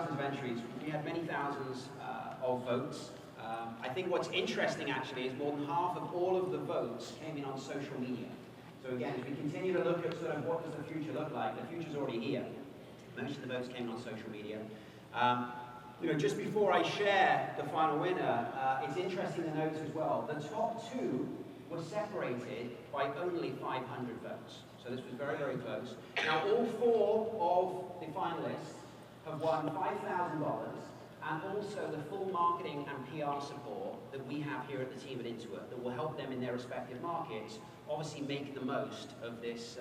thousands of entries. We had many thousands of votes. I think what's interesting actually is more than half of all of the votes came in on social media. So again, as we continue to look at sort of what does the future look like, the future's already here. Most of the votes came in on social media. Just before I share the final winner, it's interesting to note as well, the top two were separated by only 500 votes. So this was very, very close. Now, all four of the finalists have won $5,000 and also the full marketing and PR support that we have here at the team at Intuit that will help them in their respective markets obviously make the most of this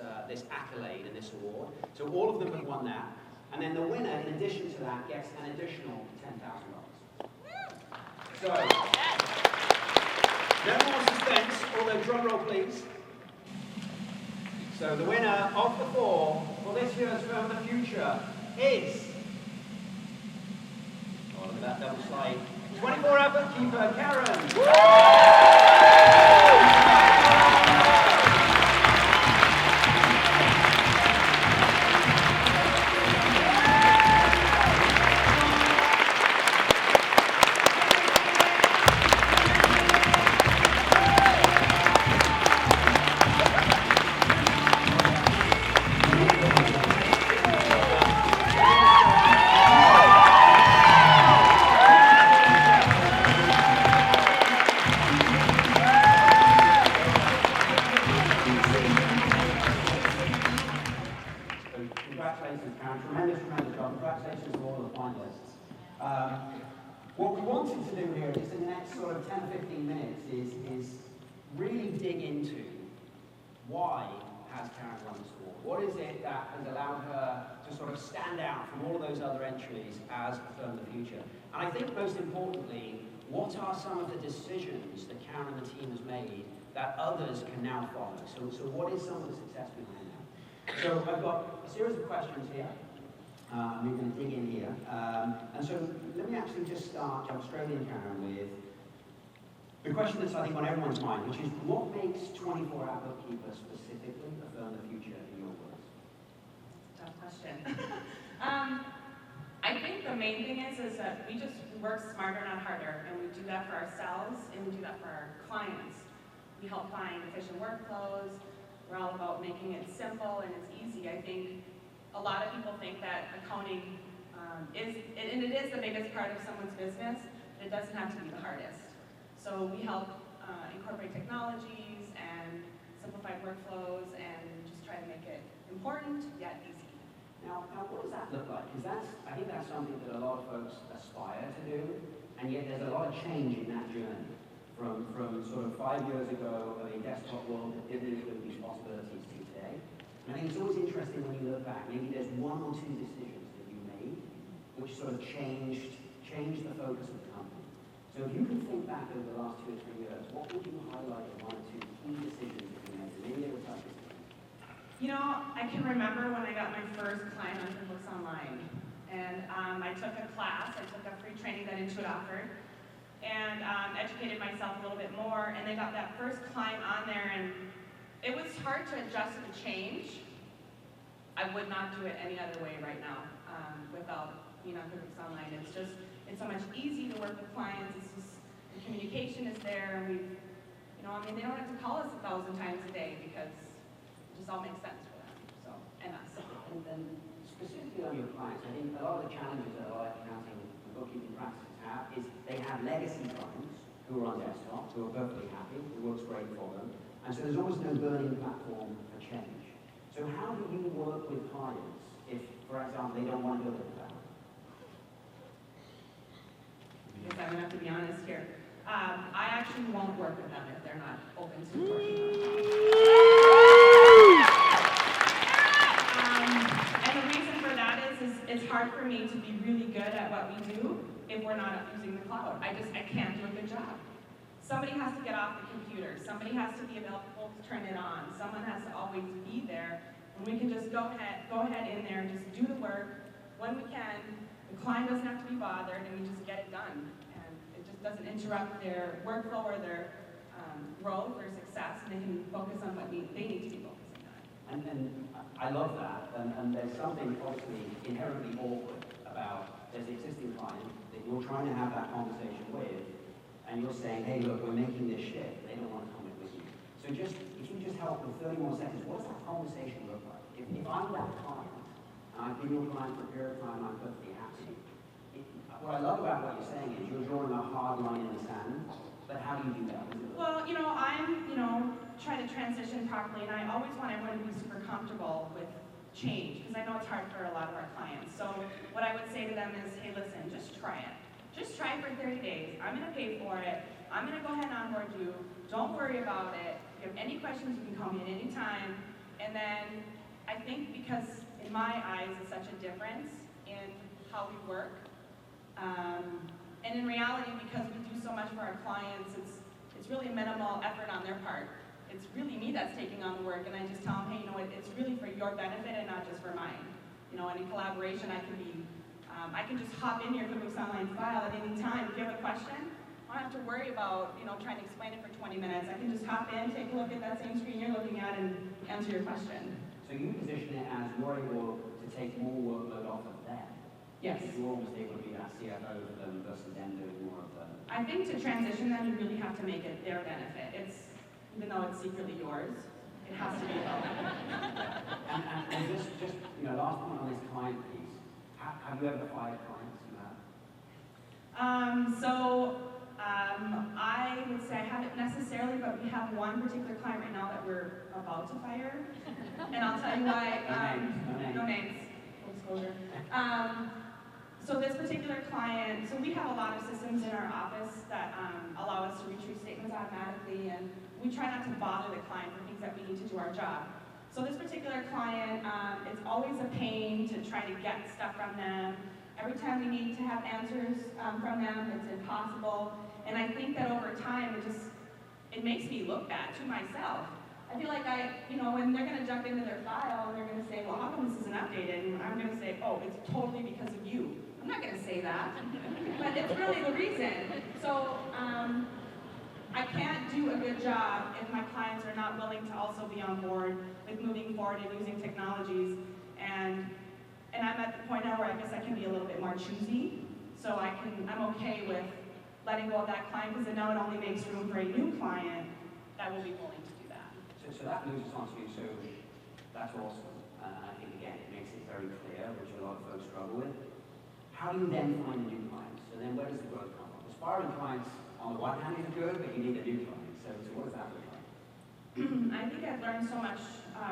accolade and this award. So all of them have won that. And then the winner, in addition to that, gets an additional $10,000. So, no more suspense, although drum roll please. So the winner of the four for this year's Firm of the Future is, oh look at that double slide, 24-hour bookkeeper, Karine. Congratulations, Karine. Tremendous job. Congratulations to all of the finalists. What we wanted to do here, just in the next sort of 10 or 15 minutes, is really dig into why has Karine won this award? What is it that has allowed her to sort of stand out from all of those other entries as a Firm of the Future? And I think most importantly, what are some of the decisions that Karine and the team has made that others can now follow? So what is some of the success behind that? So I've got a series of questions here. We're going to dig in here. And so let me actually just jump straight in, Karine, with the question that's, I think, on everyone's mind, which is, what makes 24-hour bookkeeper specifically a Firm of the Future in your words? Tough question. I think the main thing is that we just work smarter, not harder, and we do that for ourselves, and we do that for our clients. We help find efficient workflows. We're all about making it simple and it's easy. I think a lot of people think that accounting is the biggest part of someone's business, but it doesn't have to be the hardest. So we help incorporate technologies and simplified workflows and just try to make it important yet easy. Now what does that look like? Because I think that's something that a lot of folks aspire to do, and yet there's a lot of change in that journey. From sort of 5 years ago of a desktop world that didn't include these possibilities to today. And I think it's always interesting when you look back, maybe there's one or two decisions that you made which sort of changed the focus of the company. So if you can think back over the last 2 or 3 years, what would you highlight as one or two key decisions that you made? Maybe they were tough decisions. You know, I can remember when I got my first client on QuickBooks Online. And I took a class, I took a free training that Intuit offered, and educated myself a little bit more, and they got that first client on there, and it was hard to adjust to the change. I would not do it any other way right now without being on QuickBooks Online. It's so much easier to work with clients. It's just, the communication is there, and they don't have to call us 1,000 times a day because it just all makes sense for them, so, and us. And specifically on your clients, I think a lot of the challenges that a lot of accounting and bookkeeping practices have is they have legacy clients who are on desktop, who are perfectly happy, it works great for them, and so there's almost no burning platform for change. So how do you work with clients if, for example, they don't want to go to the cloud? I guess I'm going to have to be honest here. I actually won't work with them if they're not open to working on and the reason for that is it's hard for me to be really good at what we do if we're not using the cloud. I can't do a good job. Somebody has to get off the computer. Somebody has to be available to turn it on. Someone has to always be there. And we can just go ahead in there and just do the work when we can. The client doesn't have to be bothered, and we just get it done. And it just doesn't interrupt their workflow or their role for success, and they can focus on what they need to be focusing on. And I love that. And there's something obviously inherently awkward about there's an existing client that you're trying to have that conversation with, and you're saying, hey, look, we're making this shift. They don't want to comment with you. So just, if you just help with 30 more seconds, what does that conversation look like? If I'm that client, and I've been your client for a period of time, and I'm perfectly happy, what I love about what you're saying is you're drawing a hard line in the sand, but how do you do that? Well, I'm, trying to transition properly, and I always want everyone to be super comfortable with change, because I know it's hard for a lot of our clients. So what I would say to them is, hey, listen, just try it. Just try it for 30 days. I'm going to pay for it. I'm going to go ahead and onboard you. Don't worry about it. If you have any questions, you can call me at any time. And then I think because, in my eyes, it's such a difference in how we work. And in reality, because we do so much for our clients, it's really minimal effort on their part. It's really me that's taking on the work, and I just tell them, hey, it's really for your benefit and not just for mine. And in collaboration, I can just hop in your QuickBooks Online file at any time. If you have a question, I don't have to worry about, trying to explain it for 20 minutes. I can just hop in, take a look at that same screen you're looking at, and answer your question. So you position it as you're able to take more workload off of them. Yes. You're almost able to be that CFO for them versus them doing more of them. I think to transition them, you really have to make it their benefit. Even though it's secretly yours, it has to be about them. And just last point on this client piece. Have you ever fired clients you have? I would say I haven't necessarily, but we have one particular client right now that we're about to fire. And I'll tell you why. No names. Full disclosure. So this particular client, so we have a lot of systems in our office that allow us to retrieve statements automatically, and we try not to bother the client for things that we need to do our job. So this particular client, it's always a pain to try to get stuff from them. Every time we need to have answers from them, it's impossible. And I think that over time, it makes me look bad to myself. I feel like when they're going to jump into their file and they're going to say, well, how come this isn't updated? And I'm going to say, oh, it's totally because of you. I'm not going to say that, but it's really the reason. So I can't do a good job if my clients are not willing to also be on board with moving forward and using technologies. And I'm at the point now where I guess I can be a little bit more choosy. So I'm okay with letting go of that client, because now it only makes room for a new client that will be willing to do that. So that moves us on to you. So that's awesome. I think, again, it makes it very clear, which a lot of folks struggle with. How do you then find the new clients? So then where does the growth come from? Aspiring clients, on the one hand, is good, but you need a new client. So what does that look like? I think I've learned so much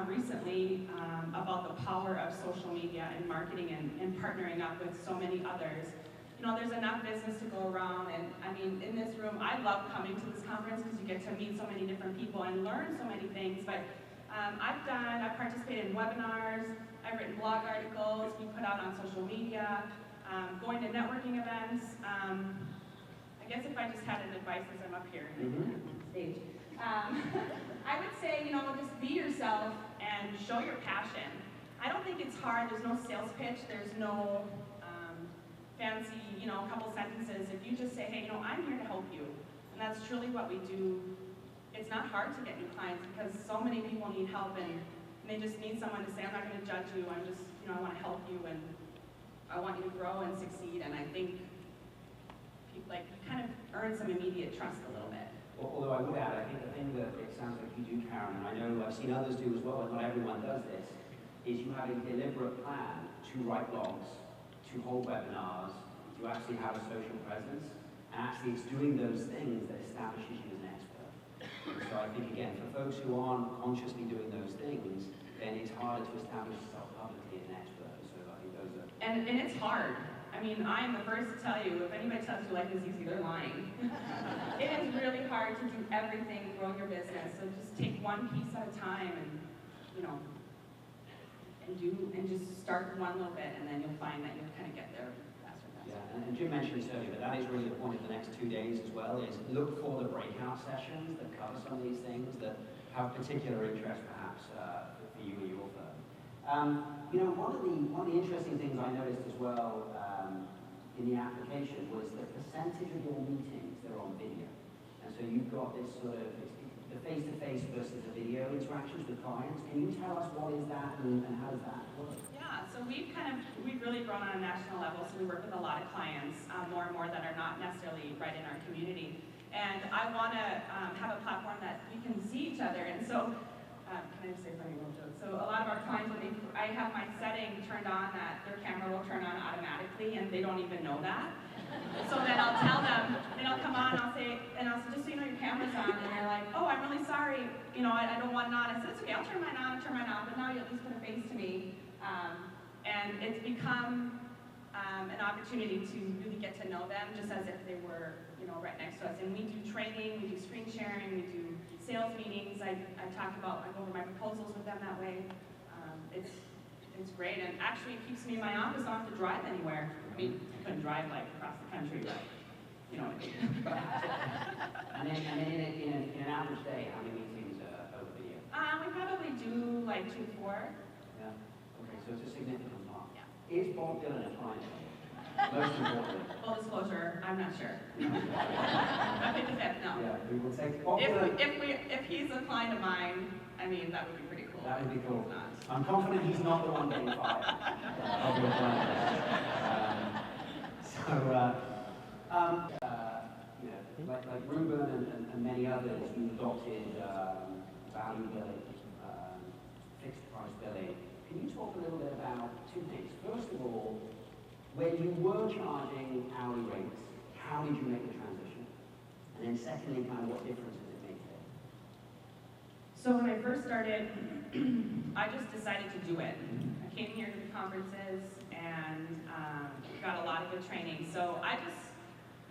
recently about the power of social media and marketing and partnering up with so many others. There's enough business to go around, and I mean, in this room, I love coming to this conference because you get to meet so many different people and learn so many things, but I've participated in webinars, I've written blog articles, we put out on social media, going to networking events. I guess if I just had an advice as I'm up here on stage, I would say, just be yourself and show your passion. I don't think it's hard, there's no sales pitch, there's no fancy, couple sentences. If you just say, hey, I'm here to help you, and that's truly what we do. It's not hard to get new clients because so many people need help, and they just need someone to say, I'm not going to judge you, I'm just, I want to help you, and I want you to grow and succeed. And I think people, you kind of earn some immediate trust a little bit. Although I would add, I think the thing that it sounds like you do, Karen, and I know I've seen others do as well, and not everyone does this, is you have a deliberate plan to write blogs, to hold webinars, to actually have a social presence, and actually it's doing those things that establishes you as an expert. And so I think, again, for folks who aren't consciously doing those things, then it's harder to establish yourself publicly as an expert. So I think those are... And it's hard. I mean, I am the first to tell you, if anybody tells you life is easy, they're lying. It is really hard to do everything, grow your business, so just take one piece at a time and, and just start one little bit, and then you'll find that you'll kind of get there faster and faster. Yeah, and Jim mentioned this earlier, but that is really the point of the next 2 days as well, is look for the breakout sessions that cover some of these things that have particular interest perhaps for you and your firm. One of the interesting things I noticed as well in the application was the percentage of your meetings that are on video. And so you've got this sort of, it's the face-to-face versus the video interactions with clients. Can you tell us what is that and how does that work? Yeah, so we've really grown on a national level, so we work with a lot of clients, more and more that are not necessarily right in our community. And I want to have a platform that we can see each other. And so, can I just say a funny little joke? So a lot of our clients, I have my setting turned on that their camera will turn on automatically, and they don't even know that. So then I'll tell them, and I'll come on, I'll say, just so you know your camera's on, and they're like, oh, I'm really sorry, I don't want it on. I said, it's okay, I'll turn mine on, but now you at least put a face to me. And it's become an opportunity to really get to know them, just as if they were, right next to us. And we do training, we do screen sharing, we do sales meetings. I go over my proposals with them that way. It's great, and actually it keeps me in my office. I don't have to drive anywhere. I mean, I couldn't drive like across the country, but you know what I mean. and then in an average day, how many meetings over video? We probably do like 2 to 4. Yeah. Okay, so it's a significant part. Yeah. Is Bob Dylan a client? Most importantly. Full disclosure, I'm not sure. I think that no. Yeah, we will take Bob Dylan. If he's a client of mine, I mean that would be pretty cool. That would be cool. Not. I'm confident he's not the one getting fired. Of your client. Like Ruben and many others, you adopted value billing, fixed price billing. Can you talk a little bit about 2 things? First of all, when you were charging hourly rates, how did you make the transition? And then secondly, kind of what difference does it make today? So when I first started, I just decided to do it. I came here to the conferences and got a lot of good training. So I just,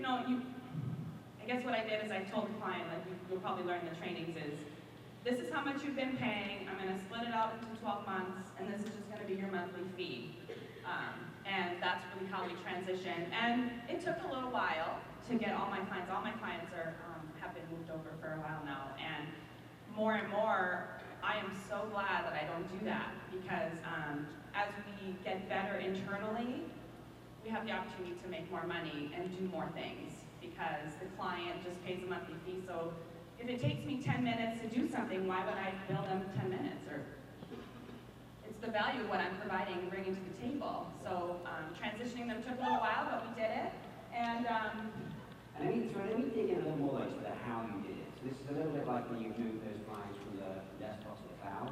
I guess what I did is I told the client, like you'll probably learn in the trainings is, this is how much you've been paying, I'm going to split it out into 12 months, and this is just going to be your monthly fee. And that's really how we transitioned. And it took a little while to get all my clients. All my clients have been moved over for a while now. And more, I am so glad that I don't do that, because as we get better internally, we have the opportunity to make more money and do more things, because the client just pays a monthly fee. So if it takes me 10 minutes to do something, why would I bill them 10 minutes? Or it's the value of what I'm providing and bringing to the table. So transitioning them took a little while, but we did it. And let me dig in a little more to the how you did it. So this is a little bit like when you moved those clients from the desktop to the cloud.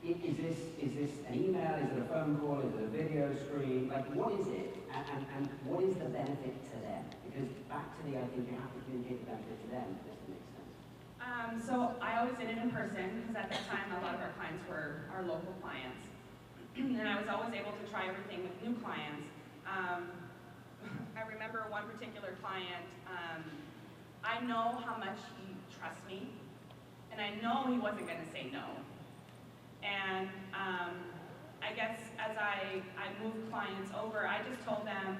Is this an email? Is it a phone call? Is it a video screen? Like, what is it? And what is the benefit to them? Because back to I think you have to communicate the benefit to them. Does that make sense? So I always did it in person, because at that time a lot of our clients were our local clients. And I was always able to try everything with new clients. I remember one particular client, I know how much he trusts me, and I know he wasn't going to say no. And I guess as I moved clients over, I just told them,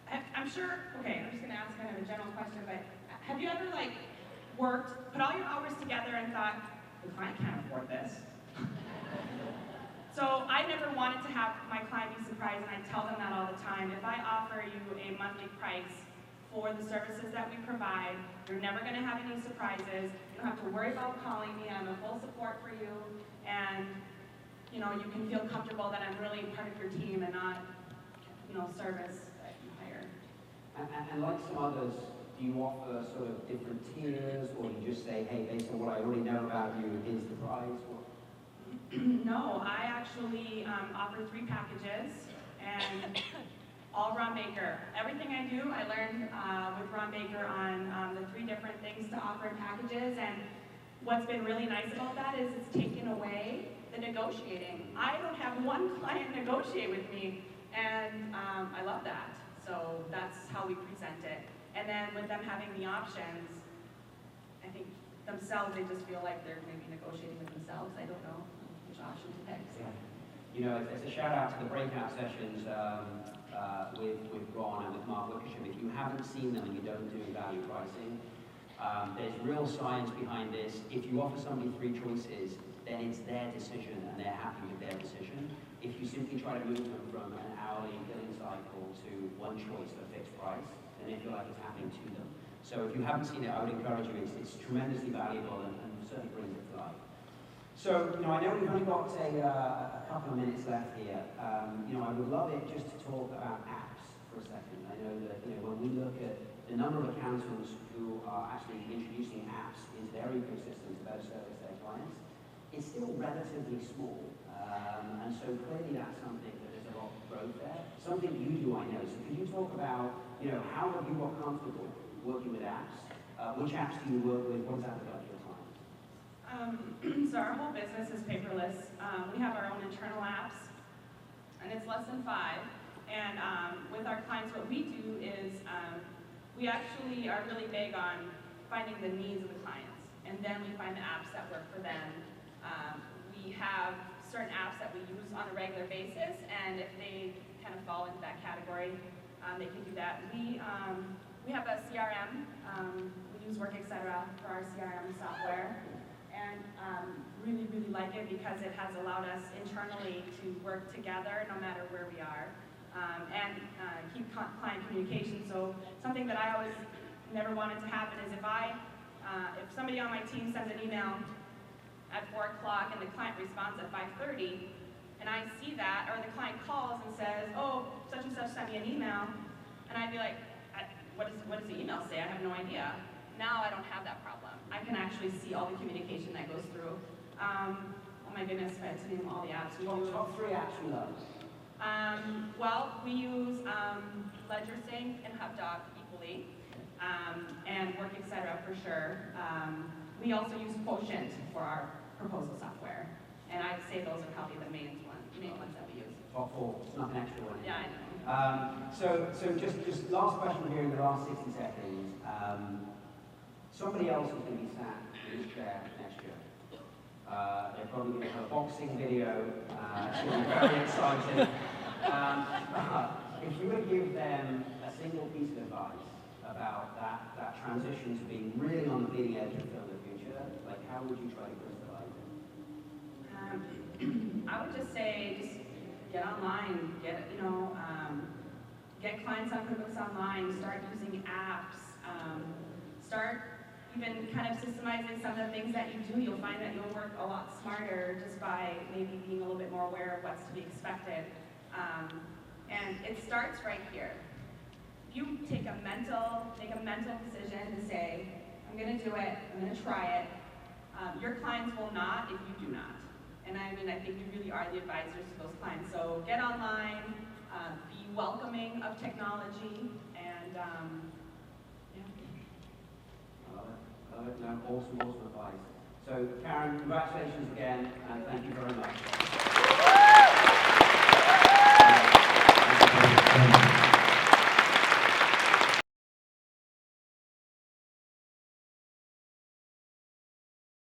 I'm sure, okay, I'm just going to ask kind of a general question, but have you ever put all your hours together and thought, the client can't afford this? So I never wanted to have my client be surprised, and I tell them that all the time. If I offer you a monthly price for the services that we provide, you're never going to have any surprises. You don't have to worry about calling me. I'm a full support for you, and you can feel comfortable that I'm really part of your team and not, service that you hire. And like some others, do you offer sort of different tiers, or you just say, hey, based on what I already know about you, here's the price? No, I actually offer 3 packages, and all Ron Baker. Everything I do, I learned with Ron Baker on the 3 different things to offer in packages, and what's been really nice about that is it's taken away the negotiating. I don't have one client negotiate with me, and I love that. So that's how we present it. And then with them having the options, I think themselves, they just feel like they're maybe negotiating with themselves. I don't know which option to pick. So. Yeah. It's a shout out to the breakout sessions with Ron and with Mark Wickersham. If you haven't seen them and you don't do value pricing, there's real science behind this. If you offer somebody 3 choices, then it's their decision and they're happy with their decision. If you simply try to move them from an hourly billing cycle to one choice, a fixed price, then they feel like it's happening to them. So if you haven't seen it, I would encourage you. It's tremendously valuable and certainly brings it to life. So, I know we've only got a couple of minutes left here. I would love it just to talk about apps for a second. I know that, when we look at the number of accountants who are actually introducing apps into their ecosystem to better service their clients, it's still relatively small. And so clearly that's something that there's a lot of growth there. Something you do, I know. So could you talk about, how have you got comfortable working with apps? Which apps do you work with? What does that look like for your clients? So our whole business is paperless. We have our own internal apps, and it's less than 5. And with our clients, what we do is we actually are really big on finding the needs of the clients, and then we find the apps that work for them. We have certain apps that we use on a regular basis, and if they kind of fall into that category, they can do that. We have a CRM. We use Work, etc. for our CRM software, and really, really like it because it has allowed us internally to work together no matter where we are, and keep client communication. So something that I always never wanted to happen is if somebody on my team sends an email at 4 o'clock and the client responds at 5:30, and I see that, or the client calls and says, oh, such and such sent me an email, and I'd be like, what does the email say? I have no idea. Now I don't have that problem. I can actually see all the communication that goes through. Oh my goodness, if I had to name all the apps we use. Top 3 apps you love? Well, we use LedgerSync and HubDoc equally, and Work, etc. for sure. We also use Quotient for our proposal software, and I'd say those are probably the main ones that we use. Top 4, it's not an extra one. Yeah, I know. So just last question here in the last 60 seconds. Somebody else is going to be sat in this chair next year. They're probably going to have a boxing video. It's going to be very exciting. If you were to give them a single piece of advice about that transition to being really on the bleeding edge of film in the future, like how would you try to crystallize it? I would just say, just get online, get clients on QuickBooks Online, start using apps, start even kind of systemizing some of the things that you do. You'll find that you'll work a lot smarter just by maybe being a little bit more aware of what's to be expected. And it starts right here. If you make a mental decision to say, I'm going to do it, I'm going to try it, your clients will not if you do not. And I think you really are the advisors to those clients. So get online, be welcoming of technology, and yeah. I love it. No, awesome advice. So, Karine, congratulations again, and thank you very much.